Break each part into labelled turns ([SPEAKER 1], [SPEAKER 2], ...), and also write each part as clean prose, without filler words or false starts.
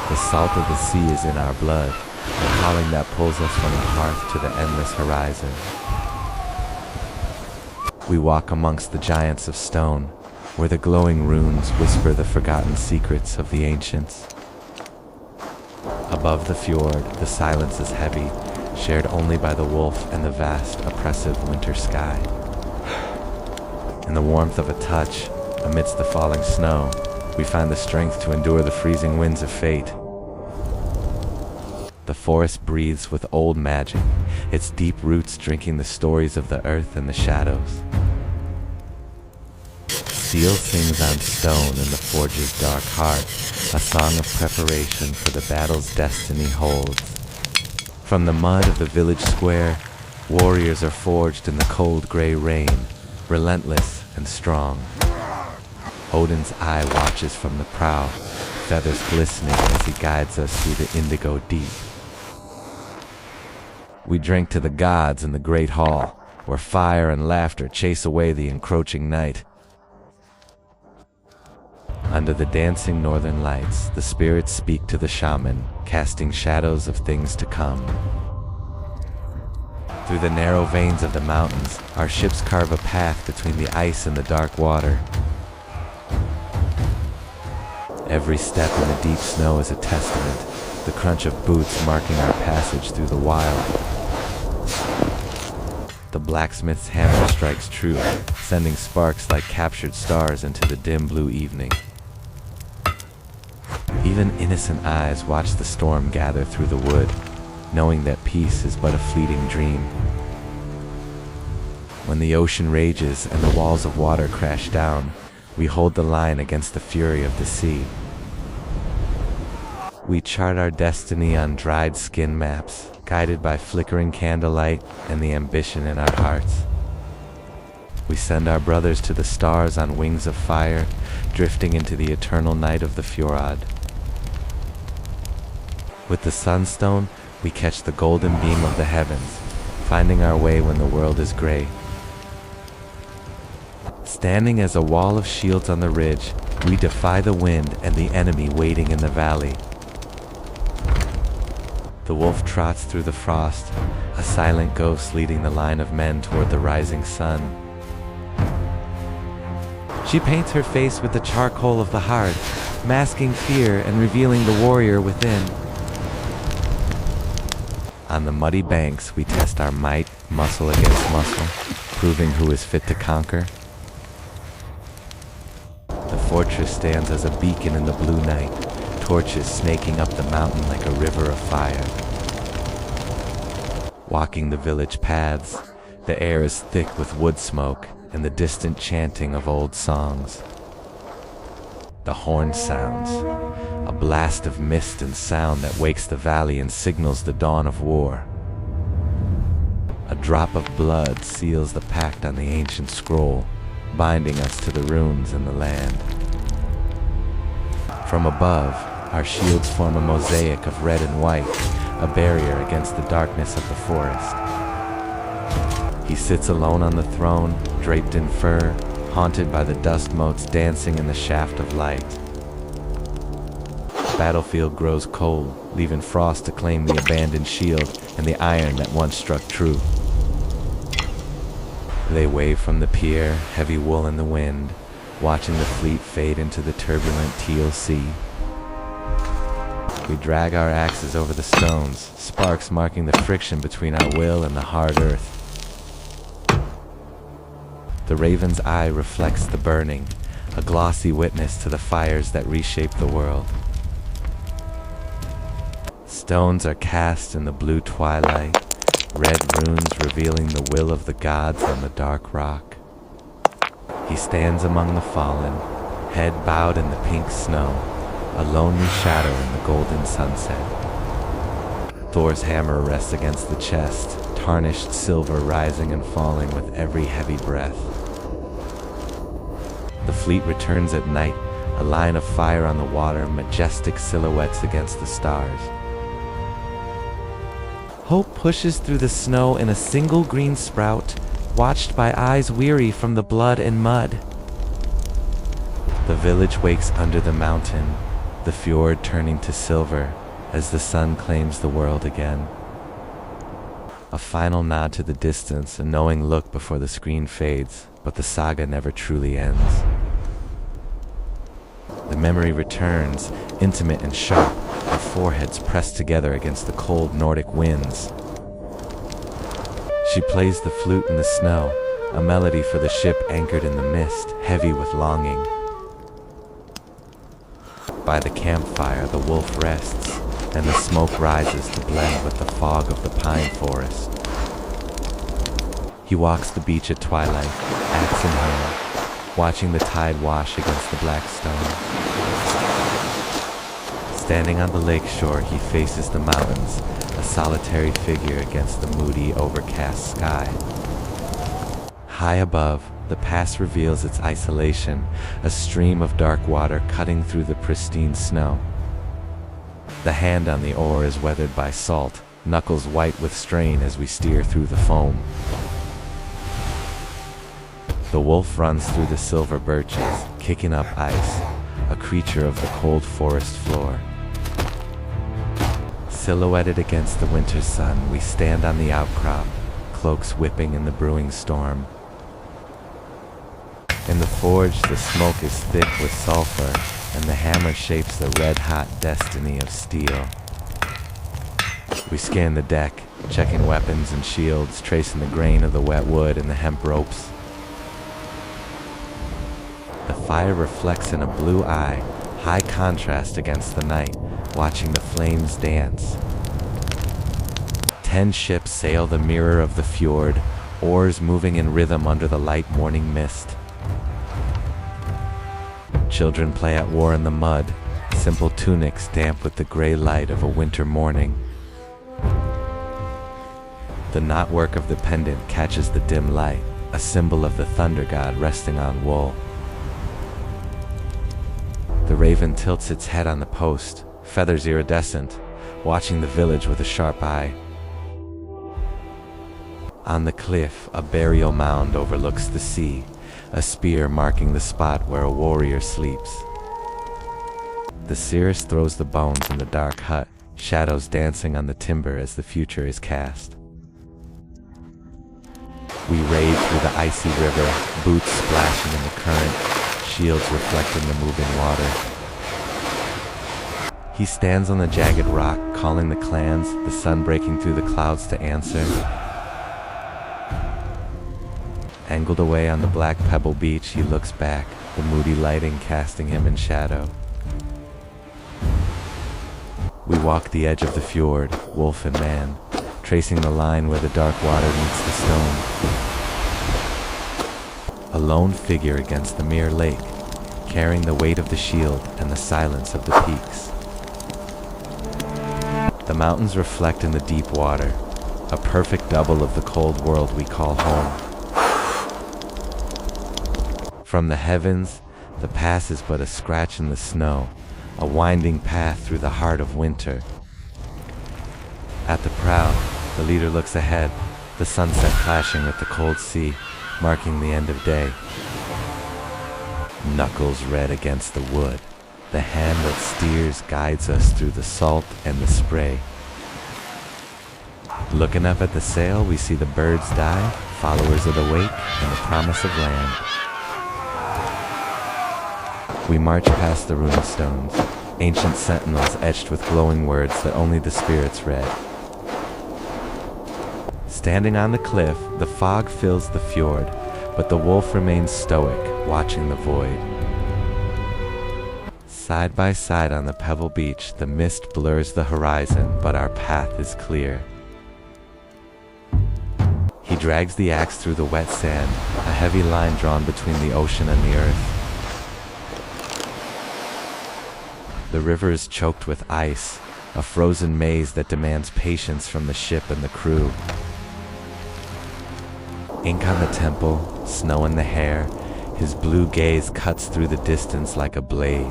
[SPEAKER 1] The salt of the sea is in our blood, the calling that pulls us from the hearth to the endless horizon. We walk amongst the giants of stone, where the glowing runes whisper the forgotten secrets of the ancients. Above the fjord, the silence is heavy, shared only by the wolf and the vast, oppressive winter sky. In the warmth of a touch, amidst the falling snow, we find the strength to endure the freezing winds of fate. The forest breathes with old magic, its deep roots drinking the stories of the earth and the shadows. Steel sings on stone in the forge's dark heart, a song of preparation for the battle's destiny holds. From the mud of the village square, warriors are forged in the cold gray rain, relentless and strong. Odin's eye watches from the prow, feathers glistening as he guides us through the indigo deep. We drink to the gods in the great hall, where fire and laughter chase away the encroaching night. Under the dancing northern lights, the spirits speak to the shaman, casting shadows of things to come. Through the narrow veins of the mountains, our ships carve a path between the ice and the dark water. Every step in the deep snow is a testament, the crunch of boots marking our passage through the wild. The blacksmith's hammer strikes true, sending sparks like captured stars into the dim blue evening. Even innocent eyes watch the storm gather through the wood, knowing that peace is but a fleeting dream. When the ocean rages and the walls of water crash down, we hold the line against the fury of the sea. We chart our destiny on dried skin maps, guided by flickering candlelight and the ambition in our hearts. We send our brothers to the stars on wings of fire, drifting into the eternal night of the fjord. With the sunstone, we catch the golden beam of the heavens, finding our way when the world is gray. Standing as a wall of shields on the ridge, we defy the wind and the enemy waiting in the valley. The wolf trots through the frost, a silent ghost leading the line of men toward the rising sun. She paints her face with the charcoal of the heart, masking fear and revealing the warrior within. On the muddy banks, we test our might, muscle against muscle, proving who is fit to conquer. The fortress stands as a beacon in the blue night, torches snaking up the mountain like a river of fire. Walking the village paths, the air is thick with wood smoke and the distant chanting of old songs. The horn sounds, a blast of mist and sound that wakes the valley and signals the dawn of war. A drop of blood seals the pact on the ancient scroll, binding us to the runes and the land. From above, our shields form a mosaic of red and white, a barrier against the darkness of the forest. He sits alone on the throne, draped in fur, haunted by the dust motes dancing in the shaft of light. The battlefield grows cold, leaving frost to claim the abandoned shield and the iron that once struck true. They wave from the pier, heavy wool in the wind, watching the fleet fade into the turbulent teal sea. We drag our axes over the stones, sparks marking the friction between our will and the hard earth. The raven's eye reflects the burning, a glossy witness to the fires that reshape the world. Stones are cast in the blue twilight, red runes revealing the will of the gods on the dark rock. He stands among the fallen, head bowed in the pink snow, a lonely shadow in the golden sunset. Thor's hammer rests against the chest, tarnished silver rising and falling with every heavy breath. The fleet returns at night, a line of fire on the water, majestic silhouettes against the stars. Hope pushes through the snow in a single green sprout, watched by eyes weary from the blood and mud. The village wakes under the mountain, the fjord turning to silver as the sun claims the world again. A final nod to the distance, a knowing look before the screen fades, but the saga never truly ends. The memory returns, intimate and sharp, our foreheads pressed together against the cold Nordic winds. She plays the flute in the snow, a melody for the ship anchored in the mist, heavy with longing. By the campfire, the wolf rests, and the smoke rises to blend with the fog of the pine forest. He walks the beach at twilight, axe in hand, watching the tide wash against the black stone. Standing on the lake shore, he faces the mountains, a solitary figure against the moody, overcast sky. High above, the pass reveals its isolation, a stream of dark water cutting through the pristine snow. The hand on the oar is weathered by salt, knuckles white with strain as we steer through the foam. The wolf runs through the silver birches, kicking up ice, a creature of the cold forest floor. Silhouetted against the winter sun, we stand on the outcrop, cloaks whipping in the brewing storm. In the forge, the smoke is thick with sulfur, and the hammer shapes the red-hot destiny of steel. We scan the deck, checking weapons and shields, tracing the grain of the wet wood and the hemp ropes. The fire reflects in a blue eye, high contrast against the night, watching the flames dance. 10 ships sail the mirror of the fjord, oars moving in rhythm under the light morning mist. Children play at war in the mud, simple tunics damp with the gray light of a winter morning. The knotwork of the pendant catches the dim light, a symbol of the thunder god resting on wool. The raven tilts its head on the post, feathers iridescent, watching the village with a sharp eye. On the cliff, a burial mound overlooks the sea, a spear marking the spot where a warrior sleeps. The seeress throws the bones in the dark hut, shadows dancing on the timber as the future is cast. We wade through the icy river, boots splashing in the current, shields reflecting the moving water. He stands on the jagged rock, calling the clans, the sun breaking through the clouds to answer. Angled away on the black pebble beach, he looks back, the moody lighting casting him in shadow. We walk the edge of the fjord, wolf and man, tracing the line where the dark water meets the stone. A lone figure against the mere lake, carrying the weight of the shield and the silence of the peaks. The mountains reflect in the deep water, a perfect double of the cold world we call home. From the heavens, the pass is but a scratch in the snow, a winding path through the heart of winter. At the prow, the leader looks ahead, the sunset clashing with the cold sea, marking the end of day. Knuckles red against the wood, the hand that steers guides us through the salt and the spray. Looking up at the sail, we see the birds die, followers of the wake and the promise of land. We march past the rune stones, ancient sentinels etched with glowing words that only the spirits read. Standing on the cliff, the fog fills the fjord, but the wolf remains stoic, watching the void. Side by side on the pebble beach, the mist blurs the horizon, but our path is clear. He drags the axe through the wet sand, a heavy line drawn between the ocean and the earth. The river is choked with ice, a frozen maze that demands patience from the ship and the crew. Ink on the temple, snow in the hair, his blue gaze cuts through the distance like a blade.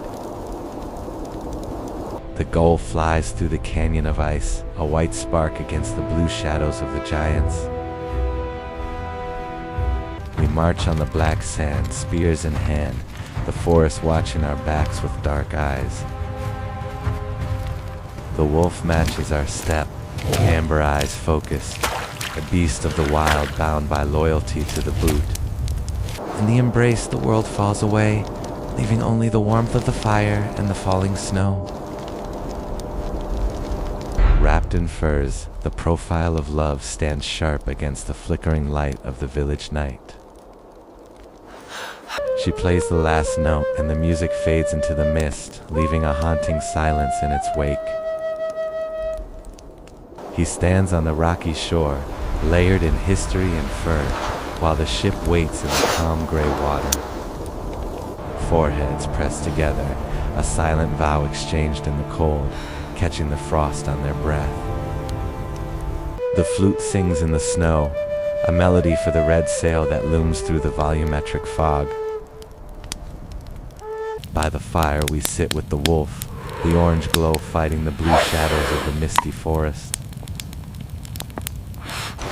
[SPEAKER 1] The gull flies through the canyon of ice, a white spark against the blue shadows of the giants. We march on the black sand, spears in hand, the forest watching our backs with dark eyes. The wolf matches our step, amber eyes focused, a beast of the wild bound by loyalty to the boot. In the embrace, the world falls away, leaving only the warmth of the fire and the falling snow. Wrapped in furs, the profile of love stands sharp against the flickering light of the village night. She plays the last note, and the music fades into the mist, leaving a haunting silence in its wake. He stands on the rocky shore, layered in history and fur, while the ship waits in the calm gray water. Foreheads pressed together, a silent vow exchanged in the cold, catching the frost on their breath. The flute sings in the snow, a melody for the red sail that looms through the volumetric fog. By the fire we sit with the wolf, the orange glow fighting the blue shadows of the misty forest.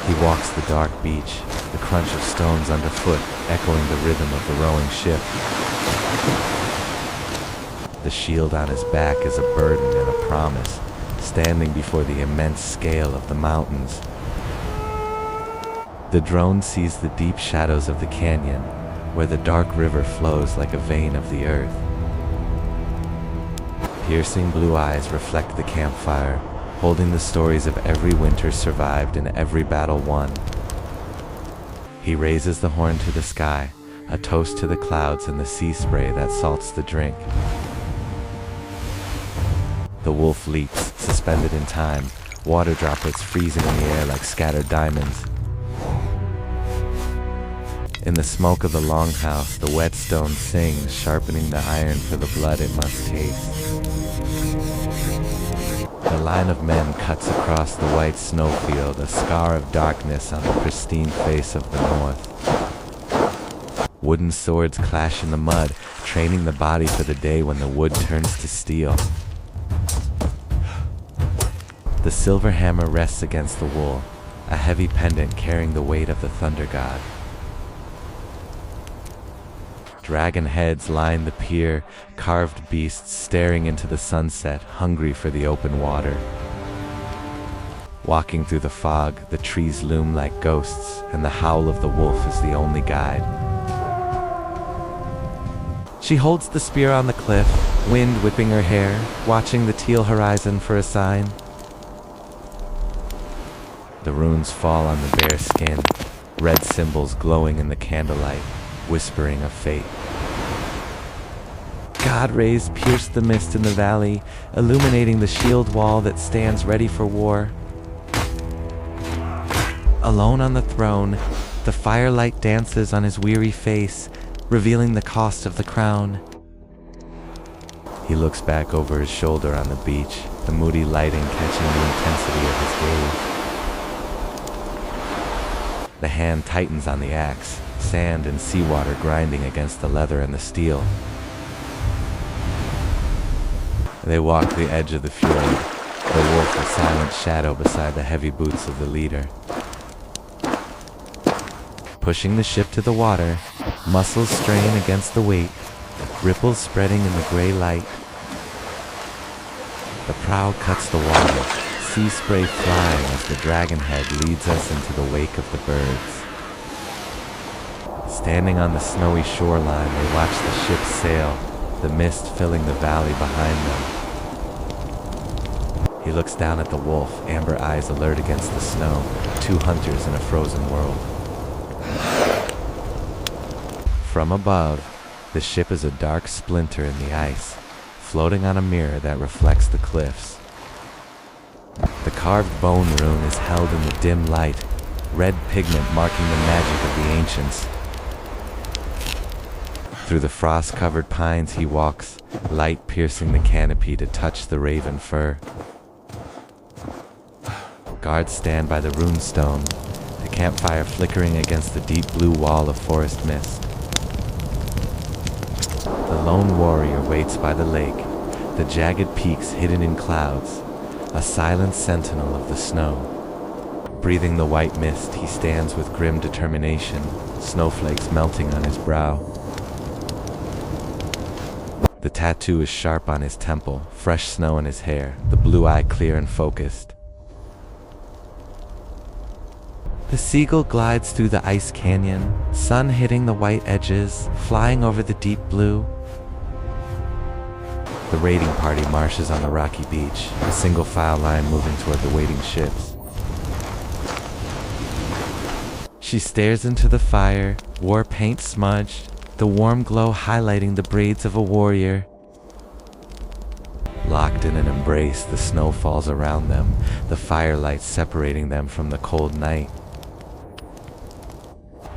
[SPEAKER 1] He walks the dark beach, the crunch of stones underfoot echoing the rhythm of the rowing ship. The shield on his back is a burden and a promise, standing before the immense scale of the mountains. The drone sees the deep shadows of the canyon, where the dark river flows like a vein of the earth. Piercing blue eyes reflect the campfire, holding the stories of every winter survived and every battle won. He raises the horn to the sky, a toast to the clouds and the sea spray that salts the drink. The wolf leaps, suspended in time, water droplets freezing in the air like scattered diamonds. In the smoke of the longhouse, the whetstone sings, sharpening the iron for the blood it must taste. The line of men cuts across the white snowfield, a scar of darkness on the pristine face of the north. Wooden swords clash in the mud, training the body for the day when the wood turns to steel. The silver hammer rests against the wool, a heavy pendant carrying the weight of the thunder god. Dragon heads line the pier, carved beasts staring into the sunset, hungry for the open water. Walking through the fog, the trees loom like ghosts, and the howl of the wolf is the only guide. She holds the spear on the cliff, wind whipping her hair, watching the teal horizon for a sign. The runes fall on the bare skin, red symbols glowing in the candlelight, whispering of fate. God rays pierce the mist in the valley, illuminating the shield wall that stands ready for war. Alone on the throne, the firelight dances on his weary face, revealing the cost of the crown. He looks back over his shoulder on the beach, the moody lighting catching the intensity of his gaze. The hand tightens on the axe, sand and seawater grinding against the leather and the steel. They walk the edge of the fjord, the wolf a silent shadow beside the heavy boots of the leader. Pushing the ship to the water, muscles strain against the weight, ripples spreading in the gray light. The prow cuts the water, sea spray flying as the dragon head leads us into the wake of the birds. Standing on the snowy shoreline, they watch the ship sail, the mist filling the valley behind them. He looks down at the wolf, amber eyes alert against the snow, two hunters in a frozen world. From above, the ship is a dark splinter in the ice, floating on a mirror that reflects the cliffs. The carved bone rune is held in the dim light, red pigment marking the magic of the ancients. Through the frost-covered pines he walks, light piercing the canopy to touch the raven fur. Guards stand by the runestone, the campfire flickering against the deep blue wall of forest mist. The lone warrior waits by the lake, the jagged peaks hidden in clouds, a silent sentinel of the snow. Breathing the white mist, he stands with grim determination, snowflakes melting on his brow. The tattoo is sharp on his temple, fresh snow in his hair, the blue eye clear and focused. The seagull glides through the ice canyon, sun hitting the white edges, flying over the deep blue. The raiding party marshes on the rocky beach, a single file line moving toward the waiting ships. She stares into the fire, war paint smudged, the warm glow highlighting the braids of a warrior. Locked in an embrace, the snow falls around them, the firelight separating them from the cold night.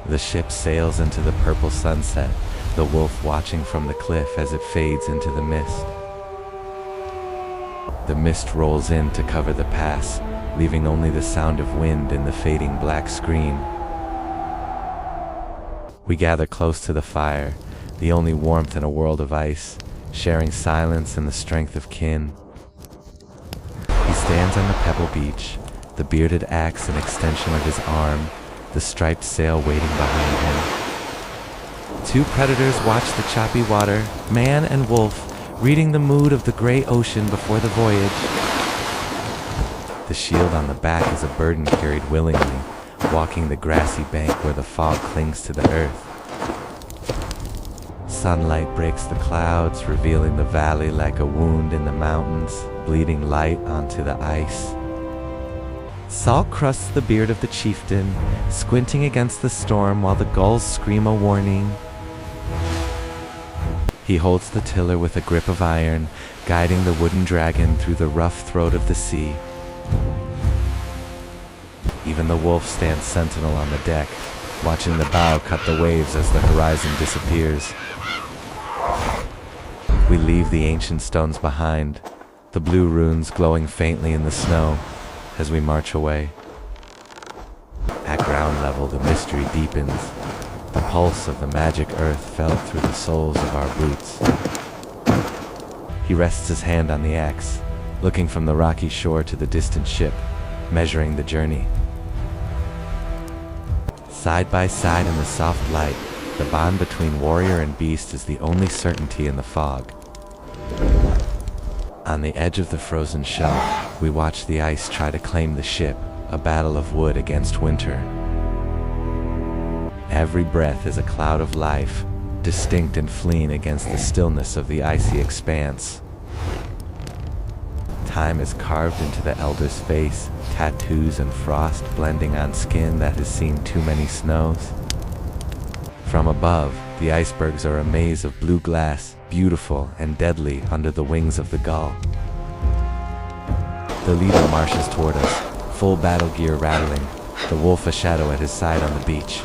[SPEAKER 1] The ship sails into the purple sunset, the wolf watching from the cliff as it fades into the mist. The mist rolls in to cover the pass, leaving only the sound of wind in the fading black screen. We gather close to the fire, the only warmth in a world of ice, sharing silence and the strength of kin. He stands on the pebble beach, the bearded axe an extension of his arm, the striped sail waiting behind him. Two predators watch the choppy water, man and wolf, reading the mood of the gray ocean before the voyage. The shield on the back is a burden carried willingly, walking the grassy bank where the fog clings to the earth. Sunlight breaks the clouds, revealing the valley like a wound in the mountains, bleeding light onto the ice. Salt crusts the beard of the chieftain, squinting against the storm while the gulls scream a warning. He holds the tiller with a grip of iron, guiding the wooden dragon through the rough throat of the sea. Even the wolf stands sentinel on the deck, watching the bow cut the waves as the horizon disappears. We leave the ancient stones behind, the blue runes glowing faintly in the snow as we march away. At ground level, the mystery deepens. The pulse of the magic earth felt through the soles of our boots. He rests his hand on the axe, looking from the rocky shore to the distant ship, measuring the journey. Side by side in the soft light, the bond between warrior and beast is the only certainty in the fog. On the edge of the frozen shelf, we watch the ice try to claim the ship, a battle of wood against winter. Every breath is a cloud of life, distinct and fleeing against the stillness of the icy expanse. Time is carved into the elder's face, tattoos and frost blending on skin that has seen too many snows. From above, the icebergs are a maze of blue glass, beautiful and deadly under the wings of the gull. The leader marches toward us, full battle gear rattling, the wolf a shadow at his side on the beach.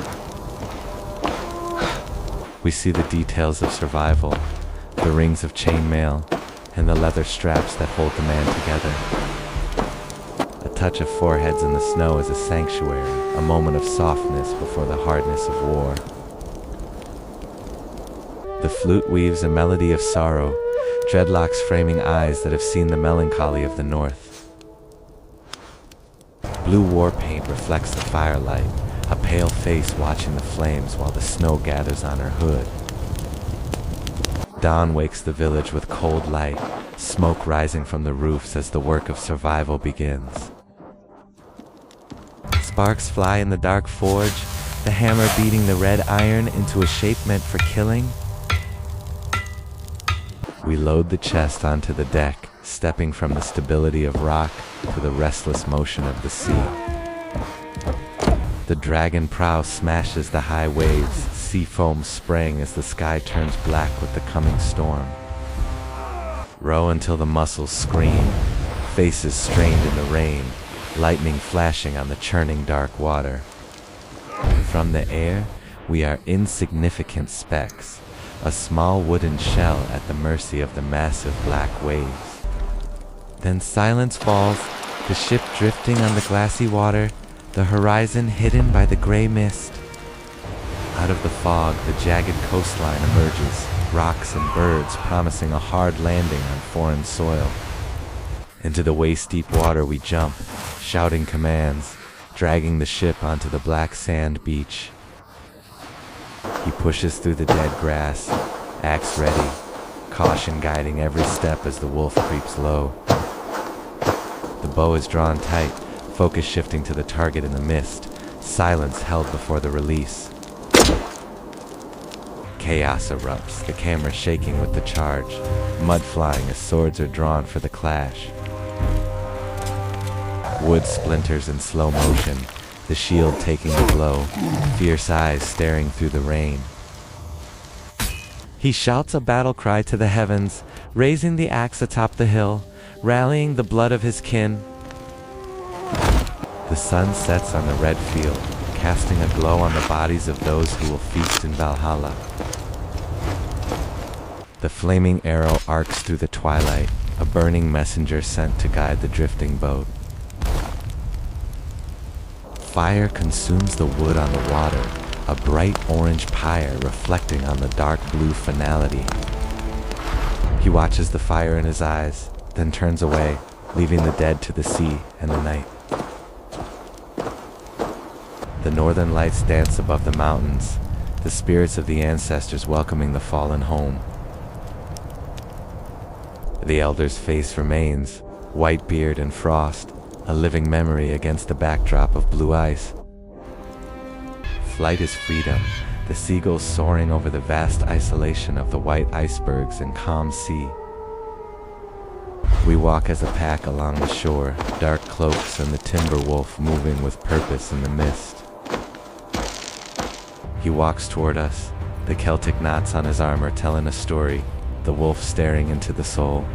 [SPEAKER 1] We see the details of survival, the rings of chainmail, and the leather straps that hold the man together. A touch of foreheads in the snow is a sanctuary, a moment of softness before the hardness of war. The flute weaves a melody of sorrow, dreadlocks framing eyes that have seen the melancholy of the north. Blue war paint reflects the firelight, a pale face watching the flames while the snow gathers on her hood. Dawn wakes the village with cold light, smoke rising from the roofs as the work of survival begins. Sparks fly in the dark forge, the hammer beating the red iron into a shape meant for killing. We load the chest onto the deck, stepping from the stability of rock to the restless motion of the sea. The dragon prow smashes the high waves, sea foam spraying as the sky turns black with the coming storm. Row until the muscles scream, faces strained in the rain, lightning flashing on the churning dark water. From the air, we are insignificant specks, a small wooden shell at the mercy of the massive black waves. Then silence falls, the ship drifting on the glassy water, the horizon hidden by the gray mist. Out of the fog, the jagged coastline emerges, rocks and birds promising a hard landing on foreign soil. Into the waist-deep water we jump, shouting commands, dragging the ship onto the black sand beach. He pushes through the dead grass, axe ready, caution guiding every step as the wolf creeps low. The bow is drawn tight, focus shifting to the target in the mist, silence held before the release. Chaos erupts, the camera shaking with the charge, mud flying as swords are drawn for the clash. Wood splinters in slow motion, the shield taking the blow, fierce eyes staring through the rain. He shouts a battle cry to the heavens, raising the axe atop the hill, rallying the blood of his kin. The sun sets on the red field, casting a glow on the bodies of those who will feast in Valhalla. The flaming arrow arcs through the twilight, a burning messenger sent to guide the drifting boat. Fire consumes the wood on the water, a bright orange pyre reflecting on the dark blue finality. He watches the fire in his eyes, then turns away, leaving the dead to the sea and the night. The northern lights dance above the mountains, the spirits of the ancestors welcoming the fallen home. The elder's face remains, white beard and frost, a living memory against the backdrop of blue ice. Flight is freedom, the seagulls soaring over the vast isolation of the white icebergs and calm sea. We walk as a pack along the shore, dark cloaks and the timber wolf moving with purpose in the mist. He walks toward us, the Celtic knots on his armor telling a story, the wolf staring into the soul.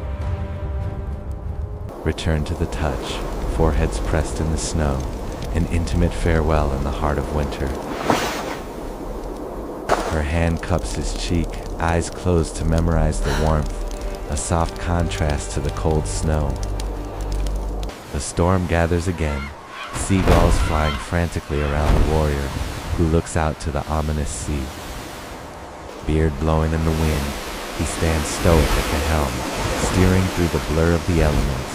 [SPEAKER 1] Return to the touch, foreheads pressed in the snow, an intimate farewell in the heart of winter. Her hand cups his cheek, eyes closed to memorize the warmth, a soft contrast to the cold snow. The storm gathers again, seagulls flying frantically around the warrior, who looks out to the ominous sea. Beard blowing in the wind, he stands stoic at the helm, steering through the blur of the elements.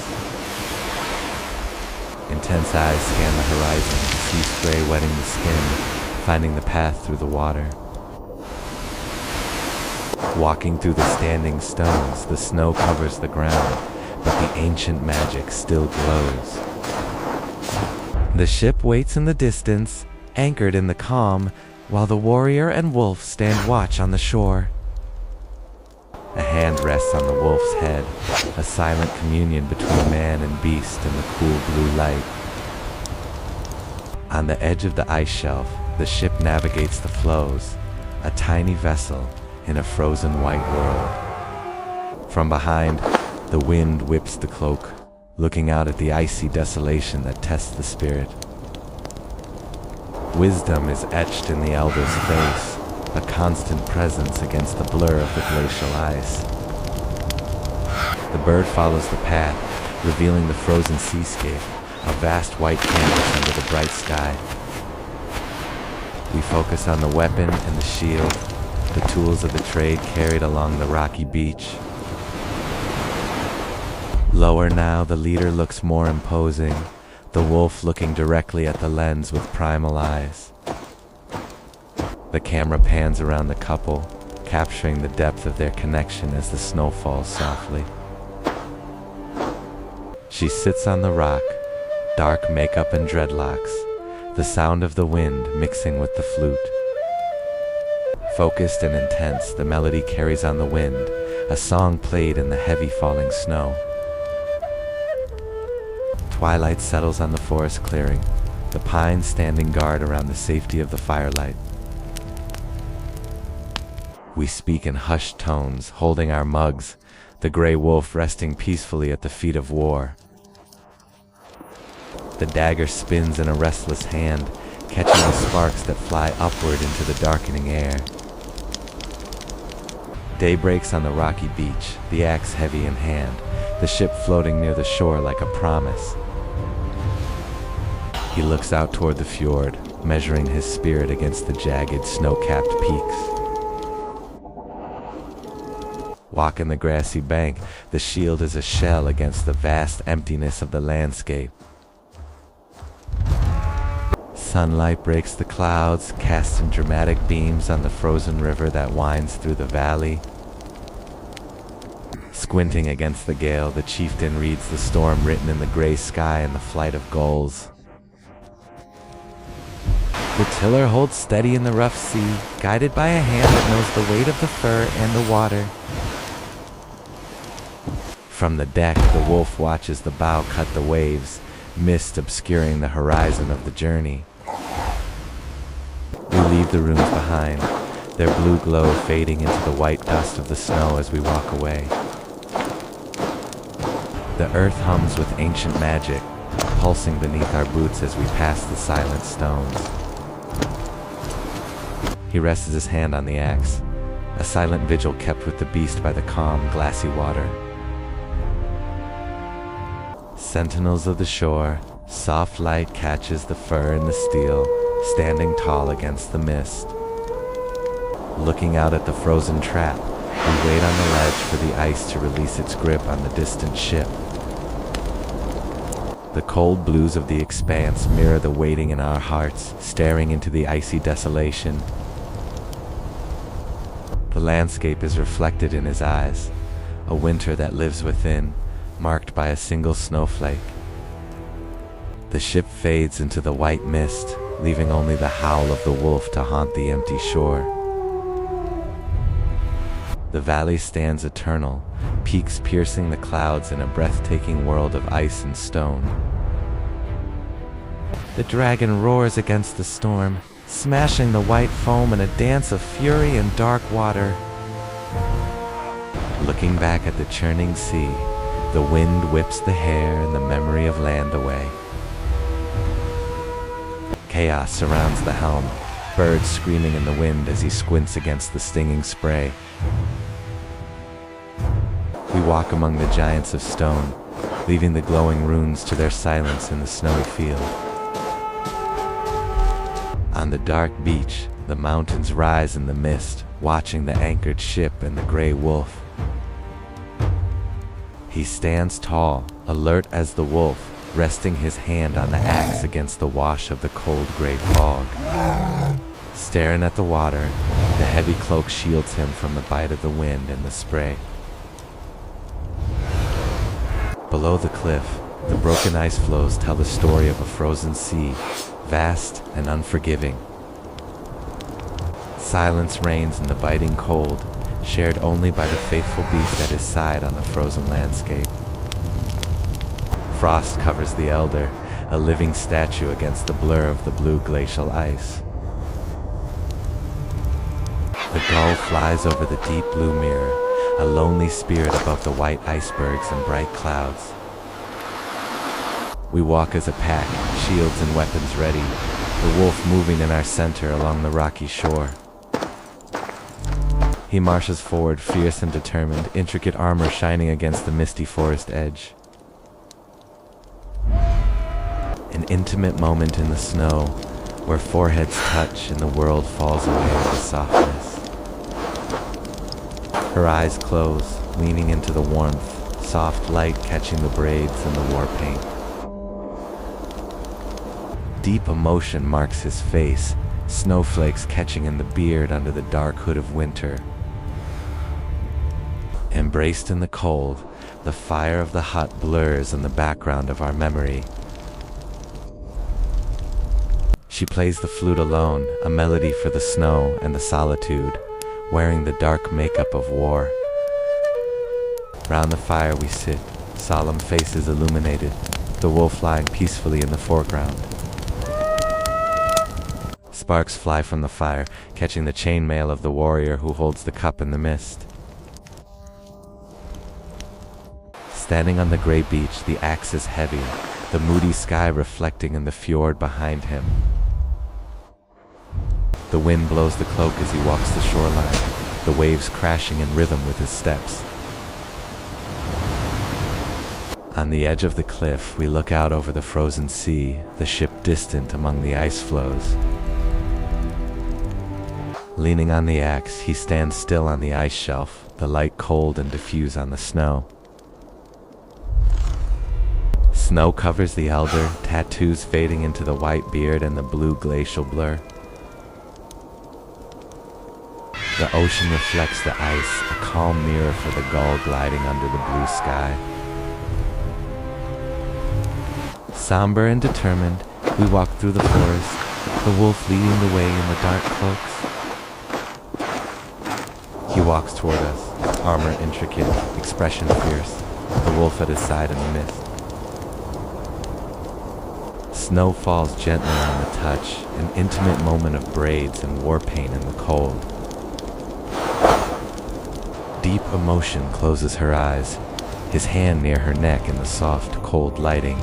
[SPEAKER 1] Intense eyes scan the horizon, sea spray wetting the skin, finding the path through the water. Walking through the standing stones, the snow covers the ground, but the ancient magic still glows. The ship waits in the distance, anchored in the calm, while the warrior and wolf stand watch on the shore. A hand rests on the wolf's head, a silent communion between man and beast in the cool blue light. On the edge of the ice shelf, the ship navigates the floes, a tiny vessel in a frozen white world. From behind, the wind whips the cloak, looking out at the icy desolation that tests the spirit. Wisdom is etched in the elder's face, a constant presence against the blur of the glacial ice. The bird follows the path, revealing the frozen seascape, a vast white canvas under the bright sky. We focus on the weapon and the shield, the tools of the trade carried along the rocky beach. Lower now, the leader looks more imposing, the wolf looking directly at the lens with primal eyes. The camera pans around the couple, capturing the depth of their connection as the snow falls softly. She sits on the rock, dark makeup and dreadlocks, the sound of the wind mixing with the flute. Focused and intense, the melody carries on the wind, a song played in the heavy falling snow. Twilight settles on the forest clearing, the pines standing guard around the safety of the firelight. We speak in hushed tones, holding our mugs, the gray wolf resting peacefully at the feet of war. The dagger spins in a restless hand, catching the sparks that fly upward into the darkening air. Day breaks on the rocky beach, the axe heavy in hand, the ship floating near the shore like a promise. He looks out toward the fjord, measuring his spirit against the jagged, snow-capped peaks. Walking the grassy bank, the shield is a shell against the vast emptiness of the landscape. Sunlight breaks the clouds, casting dramatic beams on the frozen river that winds through the valley. Squinting against the gale, the chieftain reads the storm written in the gray sky and the flight of gulls. The tiller holds steady in the rough sea, guided by a hand that knows the weight of the fur and the water. From the deck, the wolf watches the bow cut the waves, mist obscuring the horizon of the journey. We leave the ruins behind, their blue glow fading into the white dust of the snow as we walk away. The earth hums with ancient magic, pulsing beneath our boots as we pass the silent stones. He rests his hand on the axe, a silent vigil kept with the beast by the calm, glassy water. Sentinels of the shore, soft light catches the fur and the steel, standing tall against the mist. Looking out at the frozen trap, we wait on the ledge for the ice to release its grip on the distant ship. The cold blues of the expanse mirror the waiting in our hearts, staring into the icy desolation. The landscape is reflected in his eyes, a winter that lives within, marked by a single snowflake. The ship fades into the white mist, leaving only the howl of the wolf to haunt the empty shore. The valley stands eternal, peaks piercing the clouds in a breathtaking world of ice and stone. The dragon roars against the storm, smashing the white foam in a dance of fury and dark water. Looking back at the churning sea, the wind whips the hair and the memory of land away. Chaos surrounds the helm, birds screaming in the wind as he squints against the stinging spray. We walk among the giants of stone, leaving the glowing runes to their silence in the snowy field. On the dark beach, the mountains rise in the mist, watching the anchored ship and the gray wolf. He stands tall, alert as the wolf, resting his hand on the axe against the wash of the cold gray fog. Staring at the water, the heavy cloak shields him from the bite of the wind and the spray. Below the cliff, the broken ice floes tell the story of a frozen sea, vast and unforgiving. Silence reigns in the biting cold, shared only by the faithful beast at his side on the frozen landscape. Frost covers the elder, a living statue against the blur of the blue glacial ice. The gull flies over the deep blue mirror, a lonely spirit above the white icebergs and bright clouds. We walk as a pack, shields and weapons ready, the wolf moving in our center along the rocky shore. He marches forward, fierce and determined, intricate armor shining against the misty forest edge. An intimate moment in the snow, where foreheads touch and the world falls away with softness. Her eyes close, leaning into the warmth, soft light catching the braids and the war paint. Deep emotion marks his face, snowflakes catching in the beard under the dark hood of winter. Embraced in the cold, the fire of the hut blurs in the background of our memory. She plays the flute alone, a melody for the snow and the solitude, wearing the dark makeup of war. Round the fire we sit, solemn faces illuminated, the wolf lying peacefully in the foreground. Sparks fly from the fire, catching the chainmail of the warrior who holds the cup in the mist. Standing on the gray beach, the axe is heavy, the moody sky reflecting in the fjord behind him. The wind blows the cloak as he walks the shoreline, the waves crashing in rhythm with his steps. On the edge of the cliff, we look out over the frozen sea, the ship distant among the ice floes. Leaning on the axe, he stands still on the ice shelf, the light cold and diffuse on the snow. Snow covers the elder, tattoos fading into the white beard and the blue glacial blur. The ocean reflects the ice, a calm mirror for the gull gliding under the blue sky. Somber and determined, we walk through the forest, the wolf leading the way in the dark cloaks. He walks toward us, armor intricate, expression fierce, the wolf at his side in the mist. Snow falls gently on the touch, an intimate moment of braids and war paint in the cold. Deep emotion closes her eyes, his hand near her neck in the soft, cold lighting.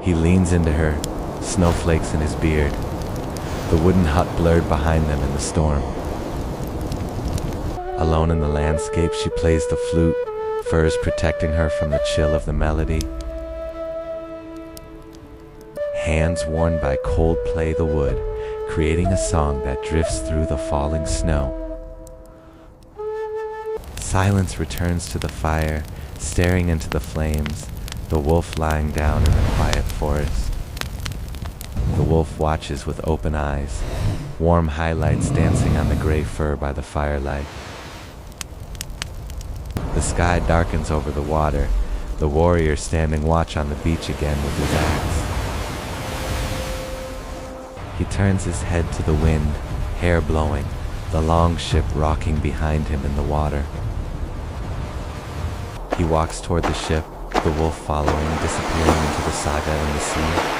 [SPEAKER 1] He leans into her, snowflakes in his beard, the wooden hut blurred behind them in the storm. Alone in the landscape, she plays the flute, furs protecting her from the chill of the melody. Hands worn by cold play the wood, creating a song that drifts through the falling snow. Silence returns to the fire, staring into the flames, the wolf lying down in the quiet forest. The wolf watches with open eyes, warm highlights dancing on the gray fur by the firelight. The sky darkens over the water, the warrior standing watch on the beach again with his axe. He turns his head to the wind, hair blowing, the long ship rocking behind him in the water. He walks toward the ship, the wolf following, disappearing into the Saga in the sea.